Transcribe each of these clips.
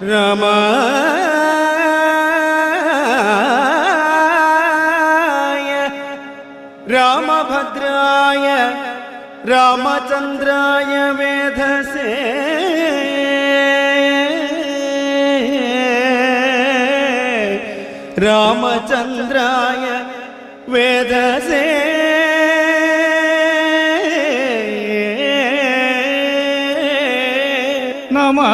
രാമായ രാമഭദ്രായ രാമചന്ദ്രായ വേധസേ രാമചന്ദ്രായ വേധസേ നമഃ.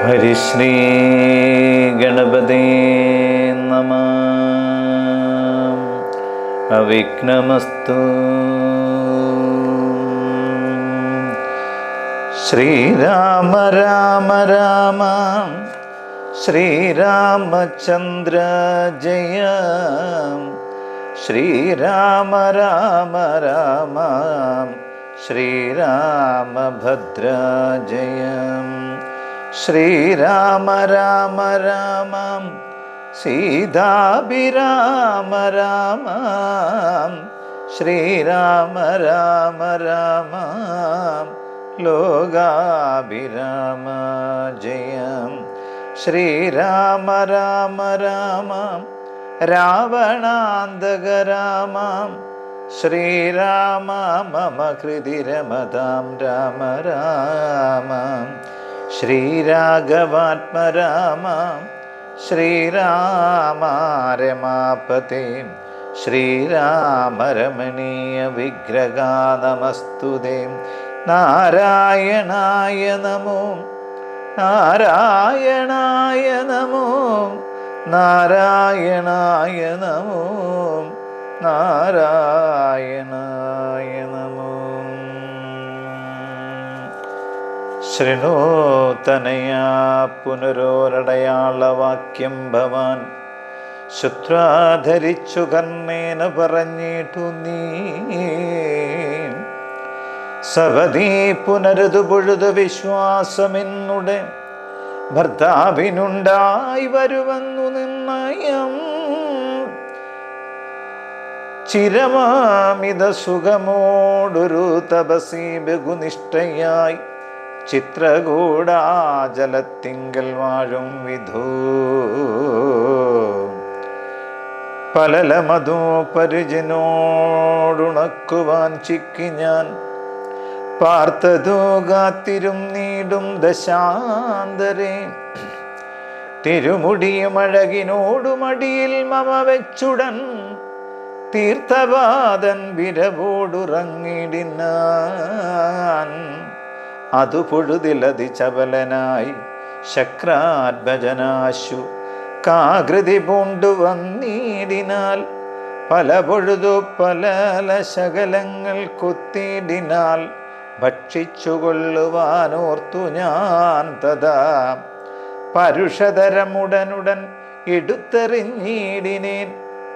ഹരിശ്രീ ഗണപതേ നമഃ. അവിഘ്നമസ്തു. ശ്രീരാമ രാമ രാമ ശ്രീരാമചന്ദ്ര ജയ. ശ്രീരാമ രാമ രാമ ശ്രീരാമഭദ്ര ജയ. ശ്രീരാമ രാമ രാമ സീതാഭിരാമ രാമ. ശ്രീരാമ രാമ രാമ ലോകാഭിരാമ ജയം. ശ്രീരാമ രാമ രാമ രാവണാന്തക രാമ. ശ്രീരാമ മമ ഹൃദി രമതാം രാമ രാമ. ശ്രീരാഘവാത്മ രാമ ശ്രീരാമ രമാപതേ. ശ്രീരാമ രമണീയ വിഗ്രഹാ നമസ്തുതേ. നാരായണായ നമോ നാരായണായ നമോ നാരായണായ നമോ നാരായണായ നമോ. ശൃണോതനയാ പുനരോരടയാളവാക്യം ഭവാൻ. ശുത്രാധരിച്ചു കർണേന പറഞ്ഞിട്ടു നീ. സവതീ പുനരുതു പൊഴുതു വിശ്വാസമെന്നുടെ ഭർത്താവിനുണ്ടായി വരുവന്നു നിർണയം. ചിരമാമിത സുഖമോടൊരു തപസി ബഹുനിഷ്ഠയായി ചിത്രകൂടാചലത്തിങ്കൽ വാഴും വിധൂ. പലലമധു പരിജനോടുണക്കുവാൻ ചിക്കി ഞാൻ പാർത്തതോ കാത്തിരും നീടും ദശാന്തരേ. തിരുമുടിയും അഴകിനോടുമടിയിൽ മമ വെച്ചുടൻ തീർത്ഥപാദൻ വിരവോടുറങ്ങിടിനാൻ. അതു പൊഴുതിലതി ചപലനായി ശക്രാത്മജനാശു കാകൃതി പൂണ്ടു വന്നിടിനാൽ. പല പൊഴുതു പല ശകലങ്ങൾ കുത്തിയിടിനാൽ ഭക്ഷിച്ചുകൊള്ളുവാനോർത്തു ഞാൻ തഥാ പരുഷതരമുടനുടൻ എടുത്തെറിഞ്ഞിടിനേൻ.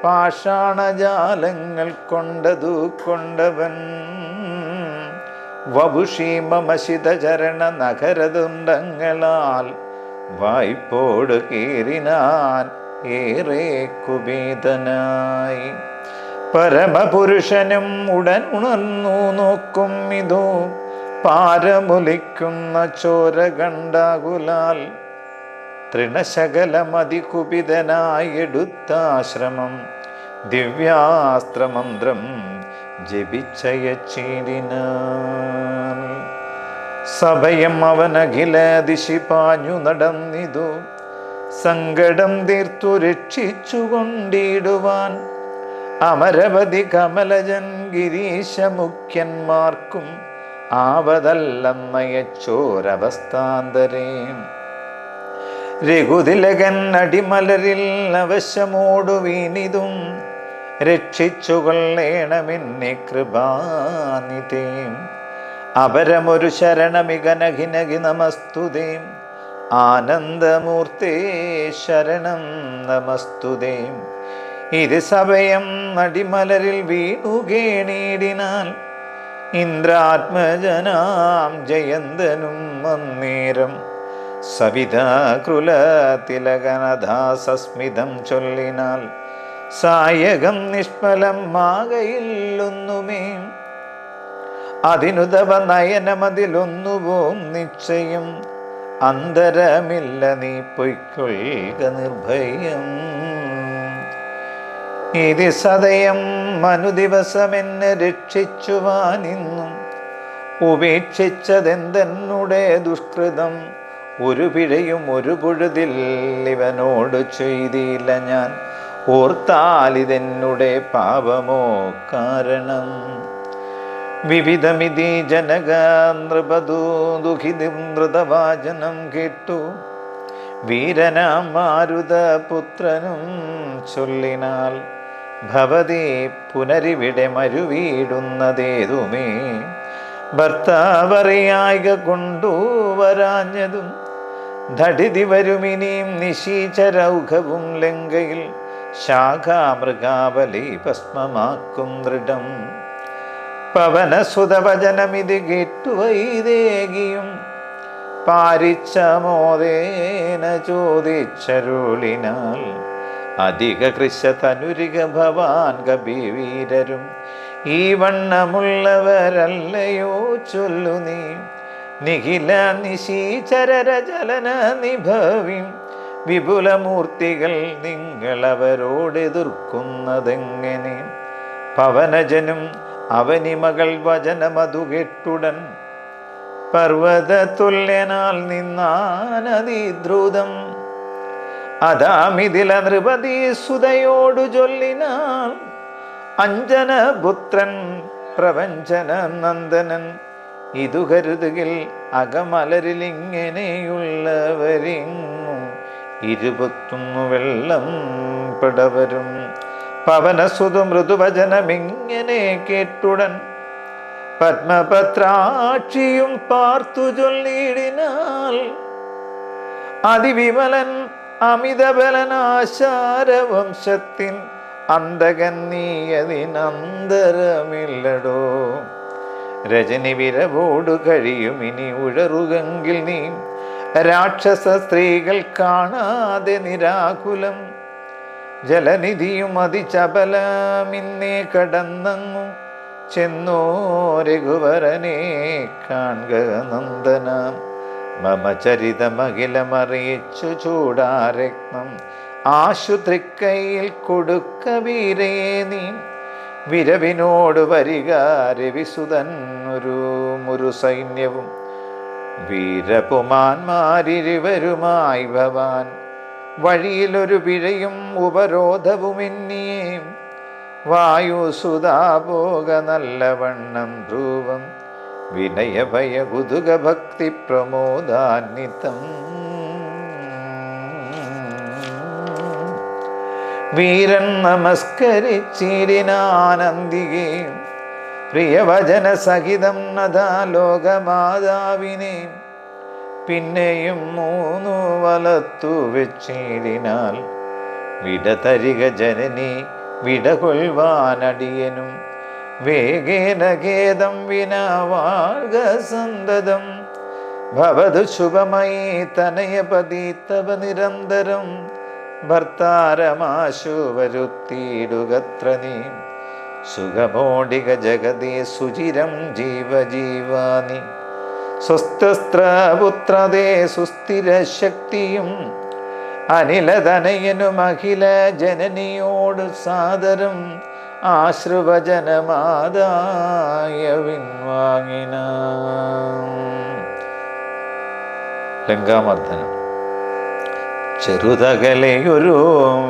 പാഷാണജാലങ്ങൾ കൊണ്ടതു കൊണ്ടവൻ വപുഷീമമശിതചരണ നഗരതുണ്ടങ്ങളാൽ വായ്പോട് കീറിനാൻ ഏറെ കുപീതനായി. പരമപുരുഷനും ഉടൻ ഉണർന്നു നോക്കും ഇതോ പാരമുലിക്കുന്ന ചോര കണ്ടാകുലാൽ. തൃണശകലമതികുപിതനായി എടുത്താശ്രമം ദിവ്യാസ്ത്രമന്ത്രം ജപിച്ചയച്ചിടിനാൻ. സഭയം അവനഖില ദിശി പാഞ്ഞു നടന്നിതു സങ്കടം തീർത്തു രക്ഷിച്ചുകൊണ്ടിടുവാൻ. അമരവധി കമലജൻ ഗിരീശമുഖ്യന്മാർക്കും ആവതല്ലെന്നയച്ചോരവസ്ഥാന്തരേ. രഘുതിലകൻ അടിമലരിൽ അവശമോടു വീണിതും രക്ഷിച്ചുകൊള്ളേണമെന്നെ കൃപാനിധേ. അപരമൊരു ശരണമികനഘിനഘി നമസ്തുതേ. ആനന്ദമൂർത്തേ ശരണം നമസ്തുതേ. ഇത് സഭയം നടിമലരിൽ വീണുകേണീടിനാൽ ഇന്ദ്രാത്മജനാം ജയന്തനും അന്നേരം സവിതാകൃല തിലകനദാസസ്മിതം ചൊല്ലിനാൽ സായകം നിഷ്ഫലം മാകയില്ലൊന്നുമേ. അതിനുതവ നയനമതിലൊന്നുപോം നിശ്ചയം, അന്തരമില്ല നീ പൊയ്ക്കൊള്ളുക നിർഭയം. ഇത് സദയം മനുദിവസമെന്നെ രക്ഷിച്ചുവാനിന്നും ഉപേക്ഷിച്ചതെന്തെന്നുടെ ദുഷ്കൃതം. ഒരു പിഴയും ഒരു പൊഴുതിൽ ഇവനോട് ചെയ്തില്ല ഞാൻ, ഓർത്താലിതെന്നുടെ പാപമോ കാരണം. വിവിധമിതി ജനക നൃപദൂ ദുഃഖിതി മൃതവാചനം കേട്ടു വീരനാം മാരുതപുത്രനും ചൊല്ലിനാൽ, ഭവതി പുനരിവിടെ മരുവീടുന്നതേതുമേ. ഭർത്താവറിയായിക കൊണ്ടുവരാഞ്ഞതും ധടിതി വരുമിനിയും നിശീചരൗഘവും ലങ്കയിൽ ശാഖാമൃഗാവലി ഭസ്മമാക്കും ദൃഢം. പവനസുതവചനമിത് കേട്ടു വൈദേകിയും പാരിച്ച മോദേന ചോദിച്ചരുളിനാൽ, അധിക കൃശതനുരിക ഭവാൻ കപിവീരരും ഈ വണ്ണമുള്ളവരല്ലയോ ചൊല്ലു നീ. നിഖില നിശീചരര ചലന നിഭവിം വിപുലമൂർത്തികൾ നിങ്ങളവരോടെതിർക്കുന്നതെങ്ങനെ. പവനജനും അവനിമകൾ വചനമതു കേട്ടുടൻ പർവ്വതതുല്യനാൽ നിന്നാനതിദ്രുതം. അതാമിതില നൃപതി സുതയോടു ചൊല്ലിനാൽ, അഞ്ജനപുത്രൻ പ്രപഞ്ചന നന്ദനൻ ഇതു കരുതുകിൽ അകമലരിലിങ്ങനെയുള്ളവരിങ്ങും 21 വെള്ളം പെടവരും. പവനസുതു മൃദുവചനമിങ്ങനെ കേട്ടുടൻ പത്മപത്രാക്ഷിയും പാർത്തു ചൊല്ലിയിടിനാൽ, അതിവിമലൻ അമിതബലനാശാരവംശത്തിൻ അന്തകൻ നീയതിനന്തരമില്ലടോ. രജനി വിരവോടു കഴിയും ഇനി ഉഴറുകെങ്കിൽ നീ, രാക്ഷസ സ്ത്രീകൾ കാണാതെ നിരാകുലം. ജലനിധിയും അതിചപലമിന്നേ കടന്നങ്ങു ചെന്നോ രഘുവരനെ കാൺക നന്ദന. മമ ചരിതമഖിലമറിയിച്ചു ചൂടാരത്നം ആശുത്രിക്കയിൽ കൊടുക്ക വീരയെ നീ. വിരവിനോട് വരിക രവിസുതൻ ഒരു മുരു സൈന്യവും വീരപുമാന്മാരിരുവരുമായി ഭവാൻ. വഴിയിലൊരു പിഴയും ഉപരോധവുമെന്നിയേ വായുസുതാപോക നല്ലവണ്ണം ധ്രുവം. വിനയഭയ കുതുക ഭക്തി പ്രമോദാന്വിതം. വീരൻ നമസ്കരിച്ചിടിനാനന്ദികേ പ്രിയവചന സഹിതം നദാ ലോകമാതാവിനെ. പിന്നെയും 3 വലത്തു വെച്ചിടിനാൽ, വിടതരിക ജനനി വിടകൊള്ളുവാനടിയനും. വേഗേന ഖേദം വിനാ വാഴ്ക സന്തതം. ഭവതു ശുഭമയി തനയപതി തവ നിരന്തരം. ഭർത്താരമാശു വരുത്തിയിടുകത്ര നീ. സുഖമോടിക ജഗതി സുചിരം ജീവജീവാനി. സ്വസ്ഥസ്ത്രപുത്രതേ സുസ്ഥിര ശക്തിയും അനിലതനയനും അഖില ജനനിയോട് സാദരം ആശ്രുവചനമാതായ വിൻവാങ്ങിന. ലങ്കാമർദ്ദനം. ചെറുതകലെയൊരു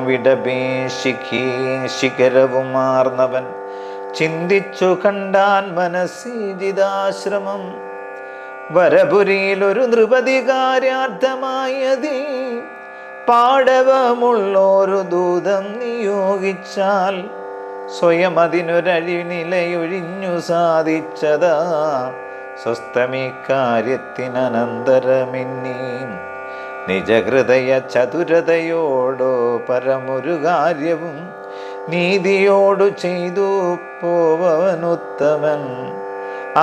വിടപേശിഖി ശിഖരവും ആർന്നവൻ ചിന്തിച്ചു കണ്ടാൻ മനസ്സിജിതാശ്രമം. വരപുരിയിലൊരു നൃപതികാര്യാർത്ഥമായതീ പാടവമുള്ളൊരു ദൂതം നിയോഗിച്ചാൽ സ്വയം അതിനൊരഴിനിലയൊഴിഞ്ഞു സാധിച്ചതാ. സ്വസ്ഥമീ കാര്യത്തിനനന്തരമെന്നീ നിജഹൃദയ ചതുരതയോടോ പരമൊരു കാര്യവും നീതിയോടു ചെയ്തു പോവനുത്തമൻ.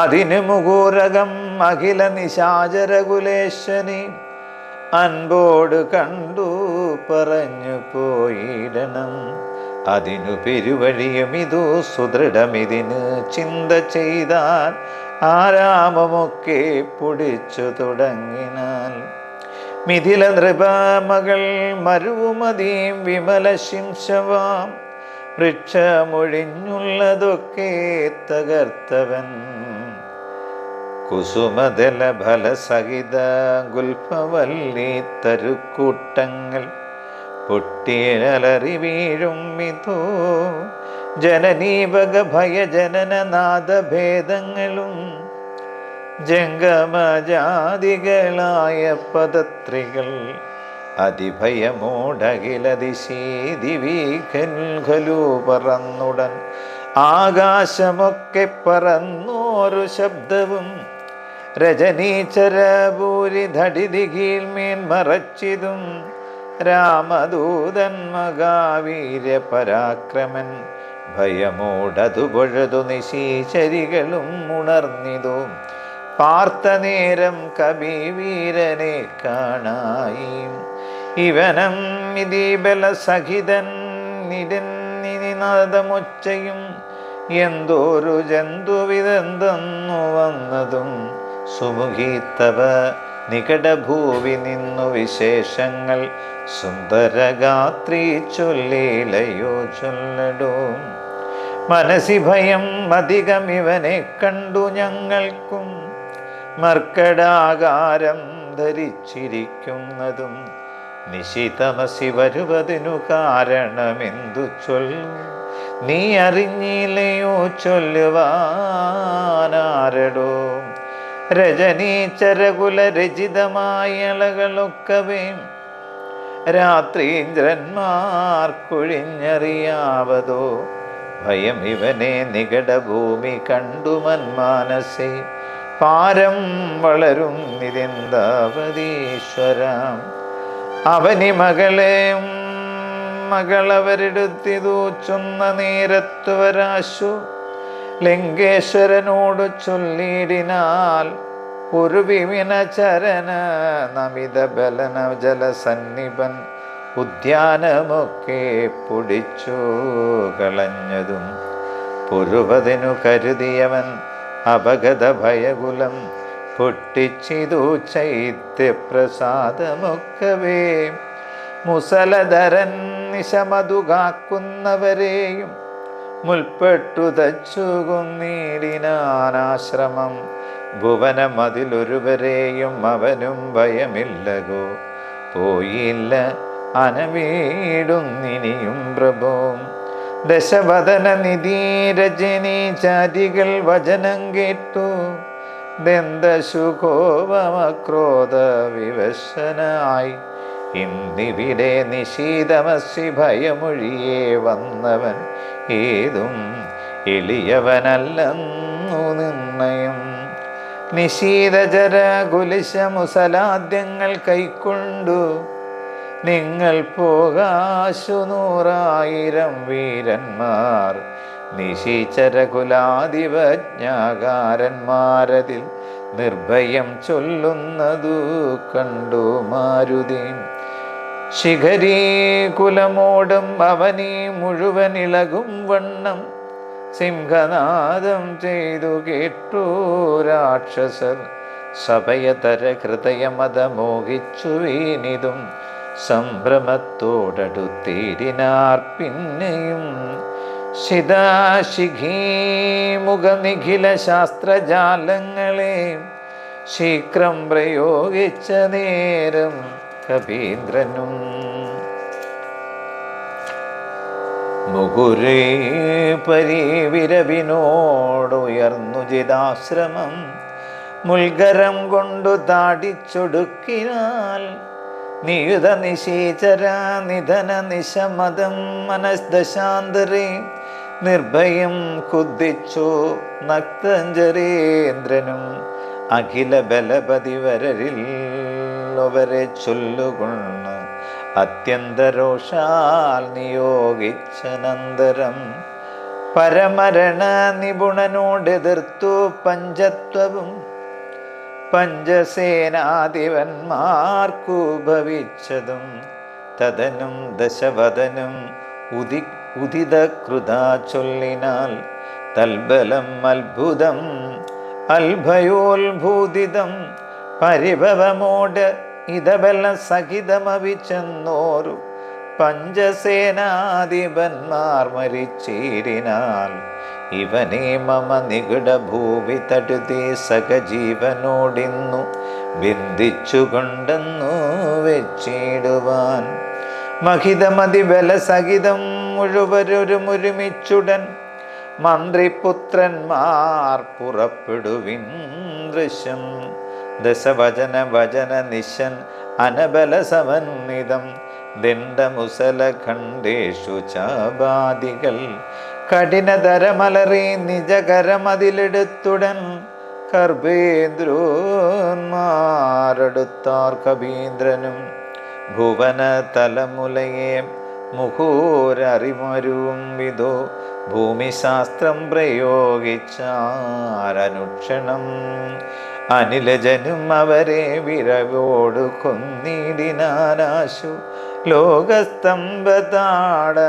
അതിനു മുകൂരകം അഖില നിശാചരകുലേശനി അൻപോട് കണ്ടു പറഞ്ഞു പോയിടണം. അതിനു പെരുവഴിയും ഇതു സുദൃഢമിതിന് ചിന്ത ചെയ്താൽ ആരാമമൊക്കെ പൊടിച്ചു തുടങ്ങിനാൽ. മിഥില നൃപമകൾ മരുവുമതിയും വിമല ശിംശവാം വൃക്ഷമൊഴിഞ്ഞുള്ളതൊക്കെ തകർത്തവൻ. കുസുമദല ഫലസഹിത ഗുൽഫവല്ലി തരുക്കൂട്ടങ്ങൾ പൊട്ടിയലറി വീഴും ഇതോ. ജനനീവക ഭയജനനനാദഭേദങ്ങളും ജംഗമജാതികളായ പദത്രികൾ അതിഭയമോടകിലതിശീതിവീഖൽഖലു പറന്നുടൻ. ആകാശമൊക്കെ പറന്നോരു ശബ്ദവും രജനീചരപൂരി ധടിതികീൽമേൽ മറച്ചിതും. രാമദൂതൻ മഹാവീര്യ പരാക്രമൻ ഭയമോടതു പൊഴതു നിശീചരികളും ഉണർന്നിതു. പാർത്ത നേരം കവിവീരനെ കാണായി. ഇവനം നിദീബല സഹിതൻ നിരനിനാദമൊച്ചയും എന്തോരു ജന്തുവിതെന്തെന്നു വന്നതും. സുമുഖീത്തവ നികടഭൂവി നിന്നു വിശേഷങ്ങൾ സുന്ദരഗാത്രി ചൊല്ലിലയോ ചൊല്ലടോ. മനസ്സി ഭയം അധികം ഇവനെ കണ്ടു ഞങ്ങൾക്കും. മർക്കടാകാരം ധരിച്ചിരിക്കുന്നതും നിശിതമസി വരുവതിനു കാരണമെന്തു ചൊല്ലു. നീ അറിഞ്ഞില്ലയോ ചൊല്ലുവാനാരടോ. രജനീചരകുല രചിതമായ അളകളൊക്കവേ രാത്രീന്ദ്രന്മാർക്കൊഴിഞ്ഞറിയാവതോ. ഭയം ഇവനെ നികടഭൂമി കണ്ടു മന്മാനസേ. പാരം വളരും നിരിന്ദാവതീശ്വരാം. അവനി മകളവരെടുത്തിതു ചൊന്ന നേരത്തു വരാശു. ലങ്കേശ്വരനോട് ചൊല്ലിടിനാൽ ഒരു വിമിന ചരന നമിത ബലന ജലസന്നിപൻ ഉദ്യാനമൊക്കെ പൊടിച്ചു കളഞ്ഞതും. പൊരുവതിനു കരുതിയവൻ അപഗത ഭയകുലം പൊട്ടിച്ചിതു ചൈത്യപ്രസാദമൊക്കവേ. മുസലധരൻ നിശമതു കാക്കുന്നവരെയും മുൽപ്പെട്ടു തച്ചു കൊന്നിടിനാനാശ്രമം. ഭുവനം അതിലൊരുവരെയും അവനും ഭയമില്ലകോ. പോയില്ല അനവീടുന്നിനിയും പ്രഭോ. ദശവദന നിധീരജനീ ചാരികൾ വചനം കേട്ടു. ദന്തശുകോപമക്രോധ വിവശനായി ഇന്നിവിടെ നിശീതമസി ഭയമൊഴിയേ വന്നവൻ ഏതും എളിയവനല്ലെന്നു നിർണയം. നിശീതജര കുലിശമുസലാദ്യങ്ങൾ കൈക്കൊണ്ടു നിങ്ങൾ പോകാശു 100,000 വീരന്മാർ. നിശീചരകുലാധിപജ്ഞാകാരന്മാരതിൽ നിർഭയം ചൊല്ലുന്നതു കണ്ടു മാരുതി. ശിഖരീ കുലമോടും അവനീ മുഴുവൻ ഇളകും വണ്ണം സിംഹനാദം ചെയ്തു കേട്ടു രാക്ഷസർ. സഭയതര ഹൃദയമത മോഹിച്ചു വീണിതും സംഭ്രമത്തോടടുത്തേരിനാർ പിന്നെയും. ശിഖാശിഖീമുഖനിഖില ശാസ്ത്രജാലങ്ങളെ ശീഘ്രം പ്രയോഗിച്ച നേരം കപീന്ദ്രനും. മുകുരേ പരിവിരവിനോടുയർന്നു ജിതാശ്രമം മുൽഗരം കൊണ്ടു താടിച്ചൊടുക്കിനാൽ. നിയുത നിശീചര നിധന നിശമതം മനസ്ദശാന്തരേ നിർഭയം കുദ്ദിച്ചു നക്തഞ്ജരേന്ദ്രനും. അഖില ബലപതി വരരിൽ അവരെ ചൊല്ലുകൊള്ളു അത്യന്തരോഷാൽ നിയോഗിച്ചനന്തരം. പരമരണ നിപുണനോടെതിർത്തു പഞ്ചത്വവും പഞ്ചസേനാധിപന്മാർക്കു ഭവിച്ചതും തദനും ദശവദനും ഉദിതകൃതാ ചൊല്ലിനാൽ തൽബലം അത്ഭുതം അൽഭയോത്ഭൂതിതം പരിഭവമോട് ഇതബല സഹിതമവിച്ചെന്നോരു പഞ്ചസേനാധിപന്മാർ മരിച്ചിടിനാൽ ഇവനെ മമ നിഗട ഭൂവി തടുതി സഹജീവനോടിന്നു ബന്ധിച്ചുകൊണ്ടെന്നു വെച്ചിടുവാൻ മഹിതമതിബല സഹിതം മുഴുവരൊരുമുരുമിച്ചുടൻ മന്ത്രിപുത്രന്മാർ പുറപ്പെടുവിൻ ദൃശ്യം ദശവചന വചന നിശൻ അനബല സമന്വിതം ദണ്ഡമുസലഖണ്ഡേഷു ചാപാദികൾ കഠിനതരമലറി നിജകരമതിലെടുത്തുടൻ കർബേന്ദ്രോന്മാരെടുത്താർ കവീന്ദ്രനും ഭുവന തലമുലയെ മുഹൂരറിമരുവും വിധോ ഭൂമിശാസ്ത്രം പ്രയോഗിച്ചാരനുക്ഷണം അനിലജനും അവരെ വിരവോടു കൊന്നിടിനാനാശു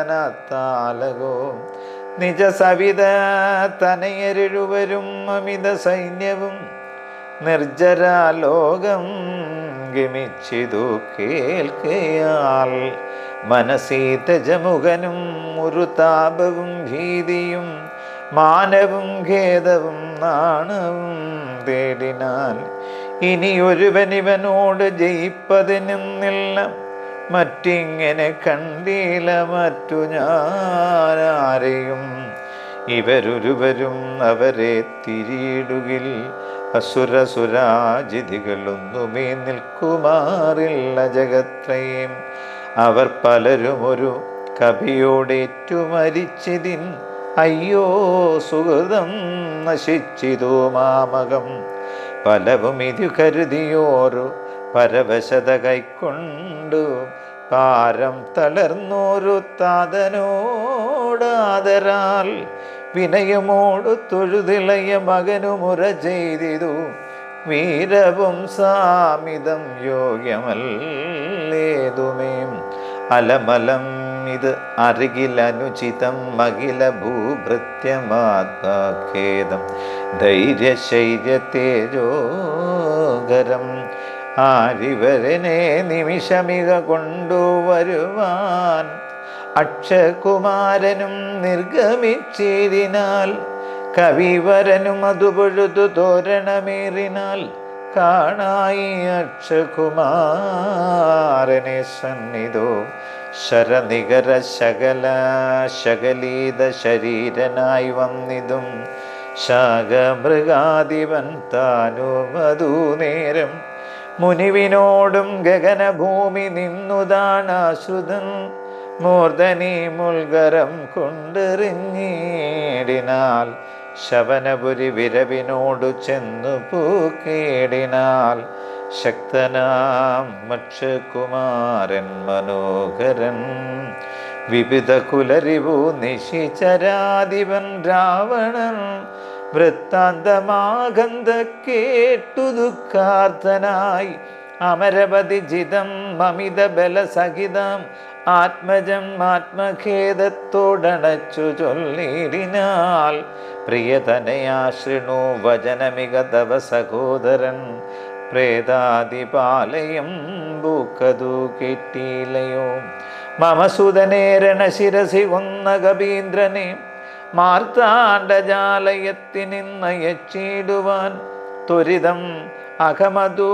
ലോകസ്തംഭതാടനത്താലകോ നിജ സവിത തനയരുവരും അമിത സൈന്യവും നിർജ്ജരാലോകം ഗമിച്ചിതു കേൾക്കയാൽ മനസീതജമുഖനും ഒരു താപവും ഭീതിയും മാനവും ഖേദവും നാണവും തേടിനാൽ ഇനി ഒരുവനിവനോട് ജയിപ്പതിനിന്നില്ല മറ്റിങ്ങനെ കണ്ടീല മറ്റു ഞാനാരെയും ഇവരൊരുവരും അവരെ തിരിയിടുകിൽ അസുരസുരാജിതികളൊന്നുമേ നിൽക്കുമാറില്ല ജഗത്രയും അവർ പലരും ഒരു കവിയോടേറ്റു മരിച്ചതിൻ അയ്യോ സുഹൃതം നശിച്ചിതോ മാമകം പലവും ഇതു കരുതിയോരു പരവശത കൈക്കൊണ്ടു പാരം തളർന്നോരു താതനോടാദരാൽ വിനയമോടു തൊഴുതിളയ മകനുമുറ ചെയ്തിതു വീരവും സാമിതം യോഗ്യമല്ലേതുമേ അലമലം ഇത് അറികിലനുചിതം മകില ഭൂഭൃത്യമാത്മഖേദം ധൈര്യശൈര്യതേജോഗരം ആരിവരനെ നിമിഷമിക കൊണ്ടുവരുവാൻ അക്ഷകുമാരനും നിർഗമിച്ചിരിനാൽ കവിവരനും അതുപൊഴുതു തോരണമേറിനാൽ കാണായി അക്ഷകുമാരനെ സന്നിധോ ശരനികര ശകലീത ശരീരനായി വന്നിതും ശാഖമൃഗാധിപൻ താനും അതു നേരം മുനിവിനോടും ഗഗനഭൂമി നിന്നുതാണാശ്രുതൻ മൂർധനി മുൽഗരം കൊണ്ടെറിഞ്ഞിടിനാൽ ശവനപുരി വിരവിനോടു ചെന്നു പൂക്കേടിനാൽ ശക്തനാം മക്ഷകുമാരൻ മനോഹരൻ വിവിധ കുലരിവു നിശിചരാധിപൻ രാവണൻ വൃത്താന്തമാകന്ത കേട്ടു ദുഃഖാർത്ഥനായി അമരപതി ജിതം മമിത ബലസഹിതം ആത്മജം ആത്മഖേദത്തോടണച്ചു ചൊല്ലിടിനാൽ പ്രിയതനയാശൃണു വചനമിക തവ സഹോദരൻ പ്രേതാദിപാലയം ബൂക്കതു കെട്ടിയിലയോ മമസുതനേരണ ശിരസി കൊന്ന കവീന്ദ്രനെ മാർത്താണ്ഡജാലയത്തിനിന്നയച്ചിടുവാൻ ത്വരിതം അകമതു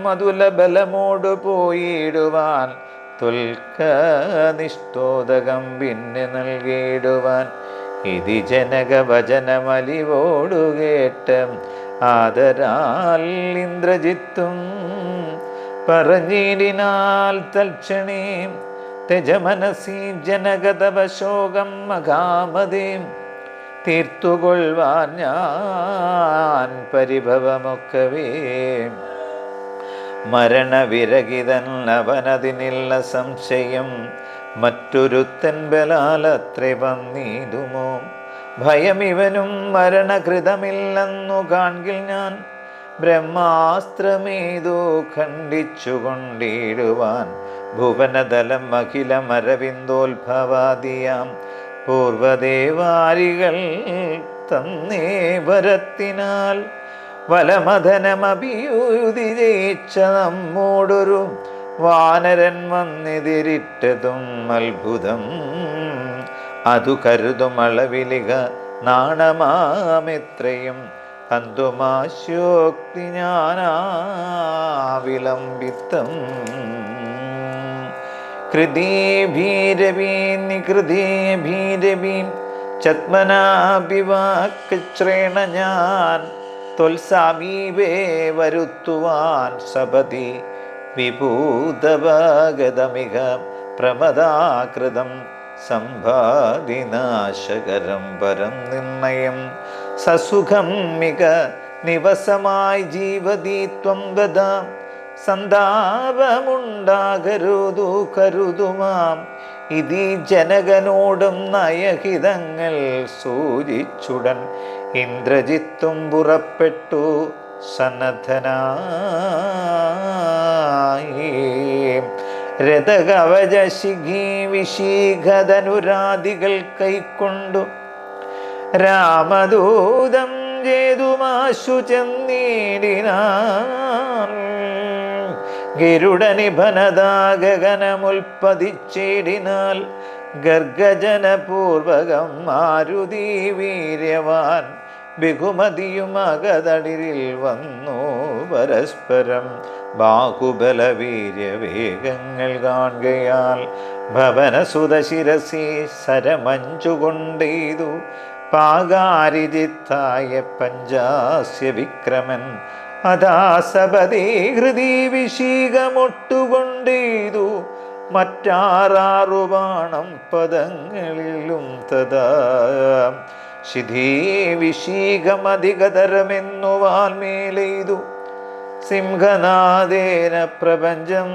മധുല ബലമോടു പോയിടുവാൻ തുൽക്കനിഷ്ഠോദകം പിന്നെ നൽകിയിടുവാൻ ഇതി ജനകവചനമലിവോടു കേട്ട് ആദരാൽ ഇന്ദ്രജിത്തും പറഞ്ഞിടിനാൽ തൽക്ഷണേ തെജമനസി ജനകതവ ശോകം മഹാമതീം തീർത്തുകൊള്ളുവാൻ ഞാൻ പരിഭവമൊക്കവേ മരണവിരഹിതൻ അവനതിനില്ല സംശയം മറ്റൊരുത്തൻ ബലാലത്രേ വന്നിടുമോ ഭയം ഇവനും മരണകൃതമില്ലെന്നു കാൺകിൽ ഞാൻ ബ്രഹ്മാസ്ത്രമേതോ ഖണ്ഡിച്ചുകൊണ്ടിടുവാൻ ഭുവനതലം അഖിലമരവിന്ദോത്ഭവാദിയാം പൂർവദേവാരികൾ തന്നേ വരത്തിനാൽ വലമഥനമഭിയൂതി ജയിച്ച നമ്മോടൊരു വാനരൻ വന്നെതിരിട്ടതും അത്ഭുതം. അതു കരുതും അളവിലിക നാണമാമെത്രയും ഹന്തുമാശോക്തി ഞാനാവിലംബിത്തം. കൃതീഭീരവീം നികൃതീഭീരവീം ചത്മനാഭിവാക്ശ്രേണ ഞാൻ ത്വൽസമീപേ വരുത്തുവാൻ സപതി വിഭൂതവഗതമിക പ്രമദാകൃതം സമ്പാദിനാശകരം പരം നിർണയം സസുഖം മിക നിവസമായി ജീവതീത്വം വദ സന്താപമുണ്ടാകരുതു കരുതുമാം ഇതി ജനകനോടും നയഹിതങ്ങൾ സൂചിച്ചുടൻ ഇന്ദ്രജിത്തും പുറപ്പെട്ടു സന്നദ്ധനായി. രഥകവചശിഖീ വിശീഖധനുരാദികൾ കൈക്കൊണ്ടു രാമദൂതം ജേതുമാശു ചെന്നീടിനാൻ. ഗരുഡനിഭനദാഗനമുൽപ്പതിച്ചിടിനാൽ ഗർഗജനപൂർവകം മാരുതി വീര്യവാൻ ബഹുമതിയും അകതടിരിൽ വന്നു പരസ്പരം ബാഹുബലവീര്യവേഗങ്ങൾ കാണുകയാൽ ഭവനസുതശിരസി സരമഞ്ചുകൊണ്ടെയ്തു പാകാരിജിത്തായ പഞ്ചാസ്യ വിക്രമൻ അദാസപതി ഹൃദി വിശീകമൊട്ടുകൊണ്ടെയ്തു മറ്റാറാറു ബാണം പദങ്ങളിലും തഥാ ശിഥീ വിശീകമധികതരമെന്നു വാൽമേലെയ്തു സിംഹനാദേന പ്രപഞ്ചം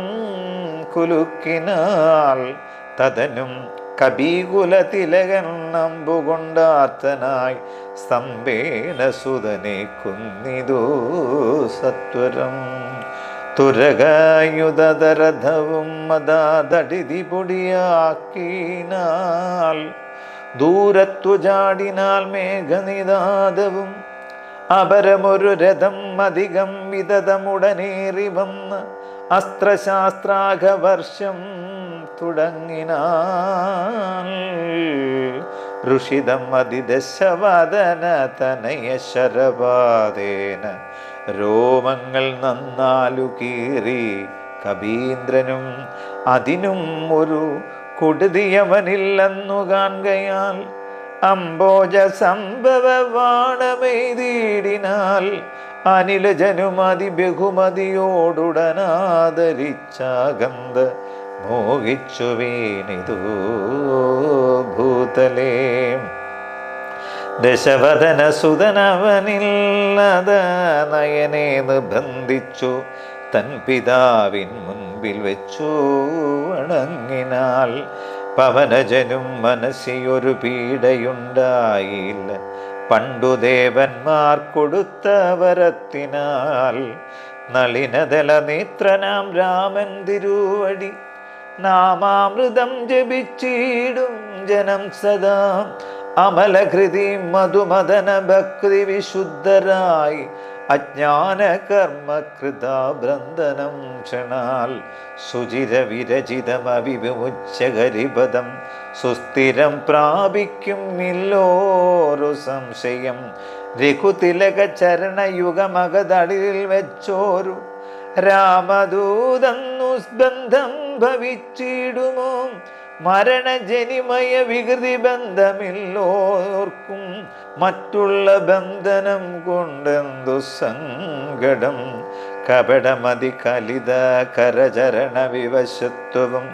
കുലുക്കിനാൽ തതനും കബീകുലതിലകൻ നമ്പുകൊണ്ടാർത്തനായി സ്തംഭേന സുതനെ കുന്നിതോ സത്വരം. തുരകയുധരഥവും മദാതടിതി പൊടിയാക്കിനാൽ ദൂരത്തു ചാടിനാൽ മേഘനിദാദവും അപരമൊരു രഥം അധികം വിദതമുടനേറി വന്ന് അസ്ത്രശാസ്ത്രാഘവർഷം തുടങ്ങിനാൻ. ഋഷിതം അതിദശവദന തനയ ശരപാതേന രോമങ്ങൾ നന്നാലു കീറി കബീന്ദ്രനും അതിനും ഒരു കൊടുതിയവനില്ലെന്നു കാണുകയാൽ അംബോജ സംഭവവാണമെയ്തിടിനാൽ അനിലജനുമതി ബഹുമതിയോടുടനാദരിച്ചാകന്ത മോഹിച്ചു വീണിതോ ഭൂതലേ. ദശവദന സുതനവനില്ലത നയനെ നിബന്ധിച്ചു തൻ പിതാവിൻ മുൻപിൽ വെച്ചു വണങ്ങിനാൽ പവനജനും മനസ്സിയൊരു പീഡയുണ്ടായില്ല പണ്ടു ദേവന്മാർ കൊടുത്ത വരത്തിനാൽ. നളിനദല നേത്രനാം രാമൻ തിരുവടി നാമാമൃതം ജപിച്ചിടും ജനം സദാ അമലകൃതി മധുമദന ഭക്തി വിശുദ്ധരായി അജ്ഞാന കർമ്മകൃതാഭ്രന്ദനം ക്ഷണാൽ സുചിര വിരചിതമവിമുച്ചകരിപദം സുസ്ഥിരം പ്രാപിക്കും ഇല്ലോരു സംശയം. രഘുതിലക ചരണയുഗമകതടിൽ വെച്ചോരു രാമദൂതന്നു ബന്ധം ഭവിച്ചിടുമോ മരണജനിമയ വികൃതി ബന്ധമില്ലോർക്കും മറ്റുള്ള ബന്ധനം കൊണ്ടെന്തു സങ്കടം. കപടമതി കലിത കരചരണ വിവശത്വവും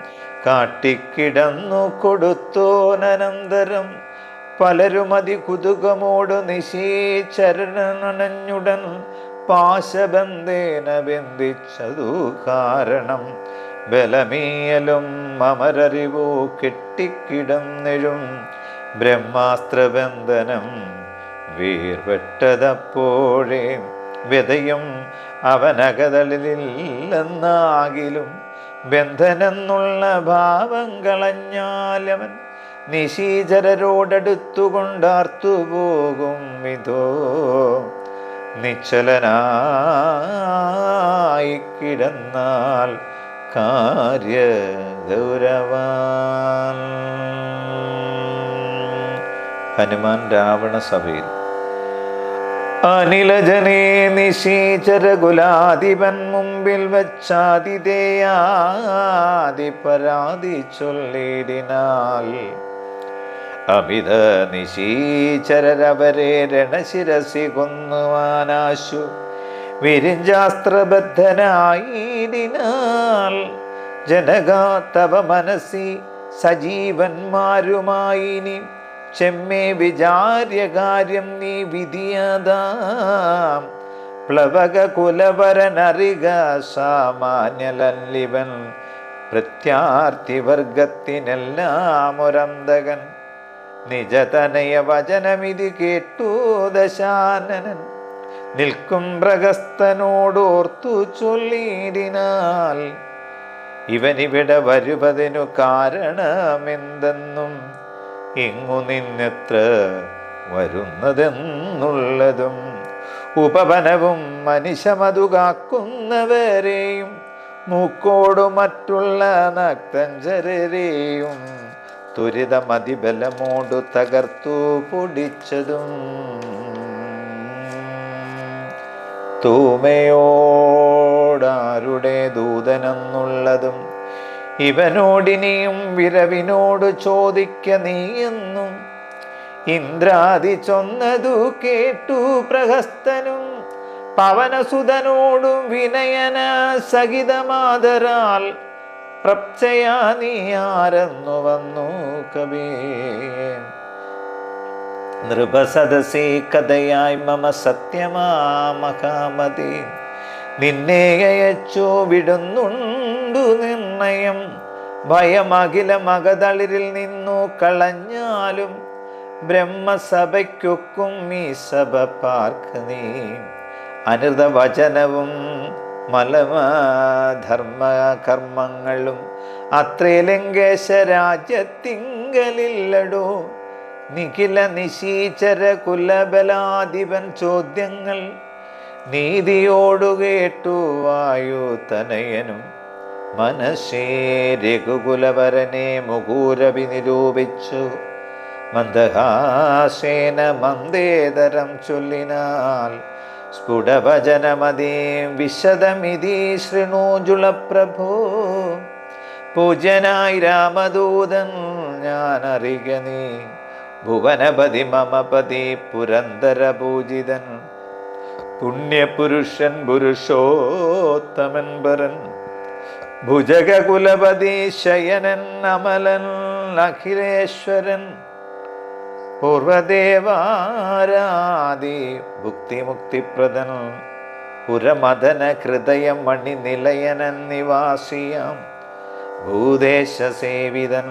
കാട്ടിക്കിടന്നു കൊടുത്തോനന്തരം പലരുമതി കുതുകമോടു നിശീചരണനഞ്ഞുടൻ പാശബന്ധേന ബന്ധിച്ചതു കാരണം. ബലമീയലും അമരറിവോ കെട്ടിക്കിടന്നിഴും ബ്രഹ്മാസ്ത്രബന്ധനം വീർവെട്ടതപ്പോഴേ വ്യതയും അവനകതളിലെന്നാകിലും ബന്ധനെന്നുള്ള ഭാവം കളഞ്ഞാലവൻ നിശീചരരോടടുത്തുകൊണ്ടാർത്തുപോകും വിധോ നിശ്ചലനായി കിടന്നാൽ കാര്യ ഗൗരവാൻ. ഹനുമാൻ രാവണ സഭയിൽ. അനിലജനേ നിശീചര കുലാധിപൻ മുമ്പിൽ വച്ചാതിഥേയാതി പരാതി ചൊല്ലിടിനാൽ അമിത നിശീചരവരെ രണശിരസി കൊന്നുവാനാശു വിരിഞ്ചാസ്ത്രബദ്ധനായിടിനാൽ ജനകാത്തവ മനസ്സി സജീവന്മാരുമായി നീ ചെമ്മേ വിചാര്യകാര്യം നീ വിധിയതാം പ്ലവക കുലവരനറിക സാമാന്യലല്ലിവൻ പ്രത്യാർത്ഥിവർഗത്തിനെല്ലാം ഒരന്തകൻ നിജതനയ വചനമിതി കേട്ടു ദശാനനൻ നിൽക്കും പ്രഗസ്തനോടോർത്തു ചൊല്ലിടിനാൽ ഇവനിവിടെ വരുവതിനു കാരണമെന്തെന്നും ഇങ്ങു നിന്നെത്ര വരുന്നതെന്നുള്ളതും ഉപവനവും മനുഷ്യമതു കാക്കുന്നവരെയും മൂക്കോടു മറ്റുള്ള നക്തഞ്ചരരെയും ത്വരിതമതിബലമോടു തകർത്തു പൊടിച്ചതും തൂമയോടാരുടെ ദൂതനെന്നുള്ളതും ഇവനോടിനിയും വിരവിനോട് ചോദിക്ക നീയെന്നും ഇന്ദ്രാദി ചൊന്നതു കേട്ടു പ്രഹസ്തനും പവനസുതനോടും വിനയന സഹിതമാതരാൽ പ്രപ്ചയാ നീ ആരെന്നു വന്നു കവേ നൃപസദസേ കഥയായി മമ സത്യമാമകാമതി നിന്നെ അയച്ചോ വിടുന്നുണ്ടു നിർണയം ഭയമഖില മകതളിരിൽ നിന്നു കളഞ്ഞാലും ബ്രഹ്മസഭയ്ക്കൊക്കും ഈ സഭ പാർക്ക നീ അനൃതവചനവും മലമധർമ്മ കർമ്മങ്ങളും അത്രേ ലങ്കേശ രാജ്യത്തിങ്കലില്ലടോ നിഖില നിശീചര കുലബലാധിപൻ ചോദ്യങ്ങൾ നീതിയോടു കേട്ടു വായു തനയനും മനസ്സേ രഘുകുലവരനെ മുകൂരവി നിരൂപിച്ചു മന്ദഹാസേന മന്ദേതരം ചൊല്ലിനാൽ സ്ഫുടഭജനമതീം വിശദമിതി ശൃണോജുള പ്രഭോ പൂജനായി രാമദൂതൻ ഞാൻ അറിക നീ ഭുവനപതി മമപതി പുരന്തര പൂജിതൻ പുണ്യപുരുഷൻ പുരുഷോത്തമൻ പരൻ ഭുജകുലപതി ശയനൻ അമലൻ അഖിലേശ്വരൻ പൂർവദേവാരാദി ഭുക്തിമുക്തിപ്രദൻ പുരമദന ഹൃദയം മണിനിലയനൻ നിവാസിയാം ഭൂദേശ സേവിതൻ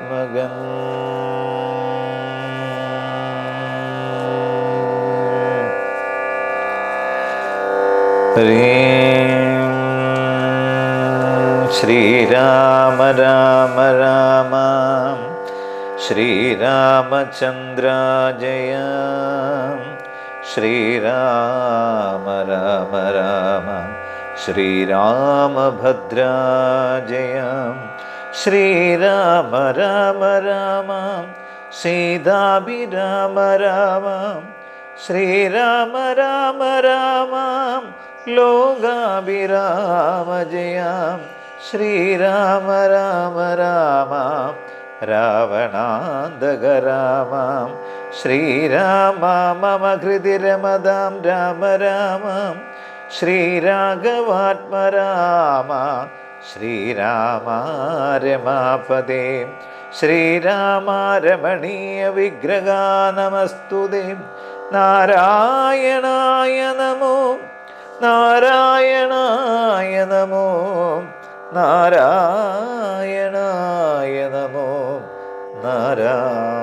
ഭൂതപഞ്ചാത്മകൻ ശ്രീരാമ രാമ രാമ ശ്രീരാമചന്ദ്ര ജയ ശ്രീരാമ രാമ രാമ ശ്രീരാമഭദ്ര ജയ ശ്രീരാമ രാമ രാമ സീതാഭിരാമ രാമ ശ്രീരാമ രാമ രാമ ലോകാഭിരാമ ജയ ശ്രീരാമ രാമ രാമ രാവണാന്തക രാമ ശ്രീരാമ മമ ഹൃദി രമതാം രാമ രാമ ശ്രീരാഘവാത്മ രാമ ശ്രീരാമ രമാപദേ ശ്രീരാമ രമണീയ വിഗ്രഹ നമസ്തുതേ നാരായണായ നമോ നാരായണായ നമോ നാരായണായ നമോ നാരായണായ